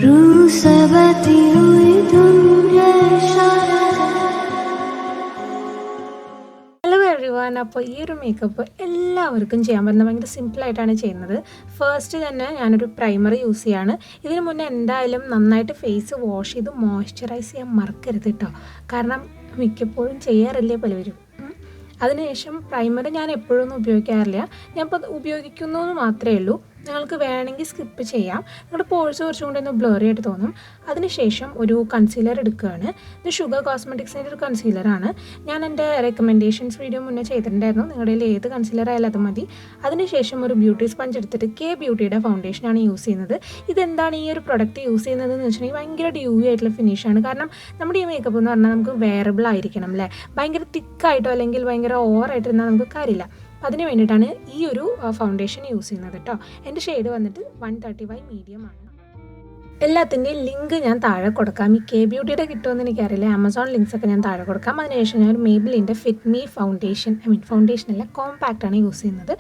Hello everyone, അപ്പോൾ ഈ ഒരു മേക്കപ്പ് എല്ലാവർക്കും ചെയ്യാൻ പറ്റുന്ന ഭയങ്കര സിമ്പിളായിട്ടാണ് ചെയ്യുന്നത്. ഫസ്റ്റ് തന്നെ ഞാനൊരു പ്രൈമർ യൂസ് ചെയ്യാണ്. ഇതിന് മുന്നേ എന്തായാലും നന്നായിട്ട് ഫേസ് വാഷ് ചെയ്ത് മോയ്സ്ചറൈസ് ചെയ്യാൻ മറക്കരുത് കേട്ടോ. കാരണം മിക്കപ്പോഴും ചെയ്യാറില്ലേ പലവരും. അതിനുശേഷം പ്രൈമർ ഞാൻ എപ്പോഴൊന്നും ഉപയോഗിക്കാറില്ല. ഞാൻ ഇപ്പോൾ ഉപയോഗിക്കുന്നു എന്ന് മാത്രമേ ഉള്ളൂ. നിങ്ങൾക്ക് വേണമെങ്കിൽ സ്കിപ്പ് ചെയ്യാം. നിങ്ങളുടെ പോഴ്സ് കുറച്ചും കൂടി ഒന്ന് ബ്ലറി ആയിട്ട് തോന്നും. അതിനുശേഷം ഒരു കൺസീലർ എടുക്കുകയാണ്. ഇത് ഷുഗർ കോസ്മെറ്റിക്സിൻ്റെ ഒരു കൺസീലറാണ്. ഞാൻ എൻ്റെ റെക്കമെൻഡേഷൻസ് വീഡിയോ മുന്നേ ചെയ്തിട്ടുണ്ടായിരുന്നു. നിങ്ങളുടെ കയ്യിൽ ഏത് കൺസീലർ ആയാലും അത് മതി. അതിനുശേഷം ഒരു ബ്യൂട്ടി സ്പഞ്ച് എടുത്തിട്ട് കെ ബ്യൂട്ടിയുടെ ഫൗണ്ടേഷനാണ് യൂസ് ചെയ്യുന്നത്. ഇതെന്താണ് ഈ ഒരു പ്രൊഡക്റ്റ് യൂസ് ചെയ്യുന്നതെന്ന് വെച്ചിട്ടുണ്ടെങ്കിൽ ഭയങ്കര ഡ്യൂവി ആയിട്ടുള്ള ഫിനിഷാണ്. കാരണം നമ്മുടെ ഈ മേക്കപ്പ് എന്ന് പറഞ്ഞാൽ നമുക്ക് വെയറബിൾ ആയിരിക്കണം അല്ലേ. ഭയങ്കര തിക്കായിട്ടോ അല്ലെങ്കിൽ ഭയങ്കര ഓവറായിട്ടിരുന്നാൽ നമുക്ക് കാര്യമില്ല. അതിന് വേണ്ടിയിട്ടാണ് ഈ ഒരു ഫൗണ്ടേഷൻ യൂസ് ചെയ്യുന്നത് കേട്ടോ. എൻ്റെ ഷെയ്ഡ് വന്നിട്ട് 135 മീഡിയം ആണ്. എല്ലാത്തിൻ്റെയും ലിങ്ക് ഞാൻ താഴെ കൊടുക്കാം. ഈ കെ ബ്യൂട്ടിയുടെ കിട്ടുമെന്ന് എനിക്കറിയില്ല. ആമസോൺ ലിങ്ക്സ് ഒക്കെ ഞാൻ താഴെ കൊടുക്കാം. അതിനുശേഷം ഞാൻ മേബിലിൻ്റെ ഫിറ്റ് മീ ഫൗണ്ടേഷനല്ല കോമ്പാക്റ്റാണ് യൂസ് ചെയ്യുന്നത്.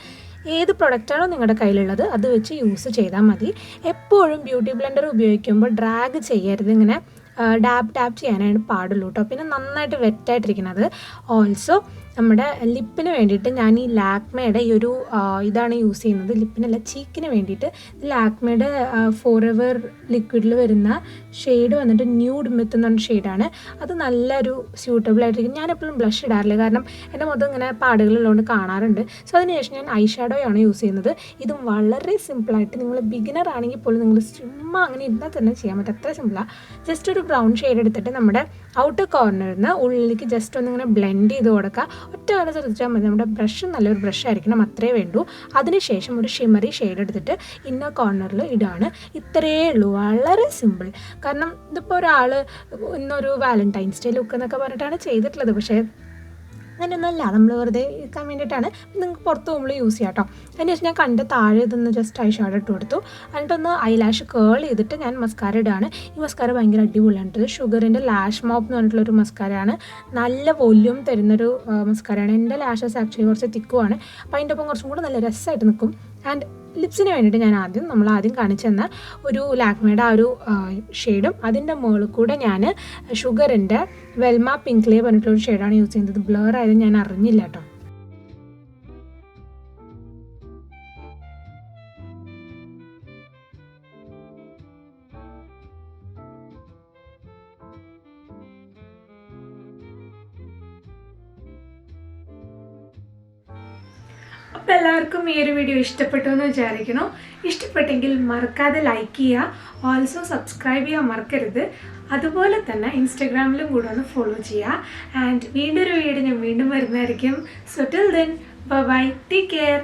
ഏത് പ്രൊഡക്റ്റാണോ നിങ്ങളുടെ കയ്യിലുള്ളത് അത് വെച്ച് യൂസ് ചെയ്താൽ മതി. എപ്പോഴും ബ്യൂട്ടി ബ്ലെൻഡർ ഉപയോഗിക്കുമ്പോൾ ഡ്രാഗ് ചെയ്യരുത്. ഇങ്ങനെ ടാപ്പ് ചെയ്യാനായിട്ട് പാടുള്ളൂ കേട്ടോ. പിന്നെ നന്നായിട്ട് വെറ്റായിട്ടിരിക്കുന്നത്. ഓൾസോ നമ്മുടെ ലിപ്പിന് വേണ്ടിയിട്ട് ഞാൻ ഈ ലാക്മേയുടെ ഈ ഒരു ഇതാണ് യൂസ് ചെയ്യുന്നത്. ലിപ്പിനല്ല, ചീക്കിന് വേണ്ടിയിട്ട് ലാക്മേയുടെ ഫോറെവർ ലിക്വിഡിൽ വരുന്ന ഷെയ്ഡ് വന്നിട്ട് ന്യൂഡ് മിത്ത് എന്ന് പറഞ്ഞ ഷെയ്ഡാണ്. അത് നല്ലൊരു സ്യൂട്ടബിൾ ആയിട്ടിരിക്കും. ഞാൻ എപ്പോഴും ബ്ലഷ് ഇടാറില്ല, കാരണം എൻ്റെ മൊത്തം ഇങ്ങനെ പാടുകളുള്ളതുകൊണ്ട് കാണാറുണ്ട്. സോ അതിനുശേഷം ഞാൻ ഐ ഷാഡോയാണ് യൂസ് ചെയ്യുന്നത്. ഇതും വളരെ സിമ്പിളായിട്ട് നിങ്ങൾ ബിഗിനർ ആണെങ്കിൽ പോലും നിങ്ങൾ ചുമ്മാ അങ്ങനെ ഇരുന്നാൽ തന്നെ ചെയ്യാൻ പറ്റും. അത്ര സിമ്പിളാണ്. ജസ്റ്റ് ഒരു ബ്രൗൺ ഷെയ്ഡ് എടുത്തിട്ട് നമ്മുടെ ഔട്ടർ കോർണറിൽ നിന്ന് ഉള്ളിലേക്ക് ജസ്റ്റ് ഒന്നിങ്ങനെ ബ്ലെൻഡ് ചെയ്ത് കൊടുക്കുക. ഒറ്റ കാലം ശ്രദ്ധിച്ചാൽ മതി. നമ്മുടെ ബ്രഷ് നല്ലൊരു ബ്രഷ് ആയിരിക്കണം, അത്രേ വേണ്ടൂ. അതിനുശേഷം ഒരു ഷിമറി ഷെയ്ഡ് എടുത്തിട്ട് ഇന്നർ കോർണറിൽ ഇടാണ്. ഇത്രയേ ഉള്ളൂ, വളരെ സിമ്പിൾ. കാരണം ഇതിപ്പോൾ ഒരാൾ ഇന്നൊരു വാലന്റൈൻസ് ഡേ ലുക്ക് എന്നൊക്കെ പറഞ്ഞിട്ടാണ് ചെയ്തിട്ടുള്ളത്. പക്ഷേ അങ്ങനെയൊന്നുമല്ല, നമ്മൾ വെറുതെ ഇരിക്കാൻ വേണ്ടിയിട്ടാണ്. നിങ്ങൾക്ക് പുറത്ത് പോകുമ്പോൾ യൂസ് ചെയ്യാം കേട്ടോ. അതിനുശേഷം ഞാൻ കണ്ട് താഴെ ഇതൊന്ന് ജസ്റ്റ് ഐ ഷാഡോ ഇട്ട് കൊടുത്തു. എന്നിട്ടൊന്ന് ഐലാഷ് കേൾ ചെയ്തിട്ട് ഞാൻ മസ്കാര ഇടുകയാണ്. ഈ മസ്കാര ഭയങ്കര അടിപൊളിയാണ്. ഷുഗറിൻ്റെ ലാഷ് മോപ്പ് എന്ന് പറഞ്ഞിട്ടുള്ളൊരു മസ്കാരയാണ്. നല്ല വോല്യൂം തരുന്നൊരു മസ്കാരയാണ്. എൻ്റെ ലാഷസ് ആക്ച്വലി കുറച്ച് തിക്കുമാണ്. അപ്പോൾ അതിൻ്റെ ഒപ്പം കുറച്ചും കൂടെ നല്ല രസമായിട്ട് നിൽക്കും. ആൻഡ് ലിപ്സിന് വേണ്ടിയിട്ട് ഞാൻ ആദ്യം കാണിച്ചു തന്ന ഒരു ലാക്മേയുടെ ആ ഒരു ഷെയ്ഡും അതിൻ്റെ മുകളിൽ കൂടെ ഞാൻ ഷുഗറിൻ്റെ വെൽമ പിങ്ക്ലേ പറഞ്ഞിട്ടുള്ളൊരു ഷെയ്ഡാണ് യൂസ് ചെയ്യുന്നത്. ബ്ലർ ആയത് ഞാൻ അറിഞ്ഞില്ല കേട്ടോ. അപ്പോൾ എല്ലാവർക്കും ഈ ഒരു വീഡിയോ ഇഷ്ടപ്പെട്ടു എന്ന് വിചാരിക്കണം. ഇഷ്ടപ്പെട്ടെങ്കിൽ മറക്കാതെ ലൈക്ക് ചെയ്യുക. ഓൾസോ സബ്സ്ക്രൈബ് ചെയ്യാൻ മറക്കരുത്. അതുപോലെ തന്നെ ഇൻസ്റ്റഗ്രാമിലും കൂടെ ഒന്ന് ഫോളോ ചെയ്യുക. ആൻഡ് വീണ്ടും ഒരു വീഡിയോ ഞാൻ വീണ്ടും വരുന്നതായിരിക്കും. So till then bye, take care.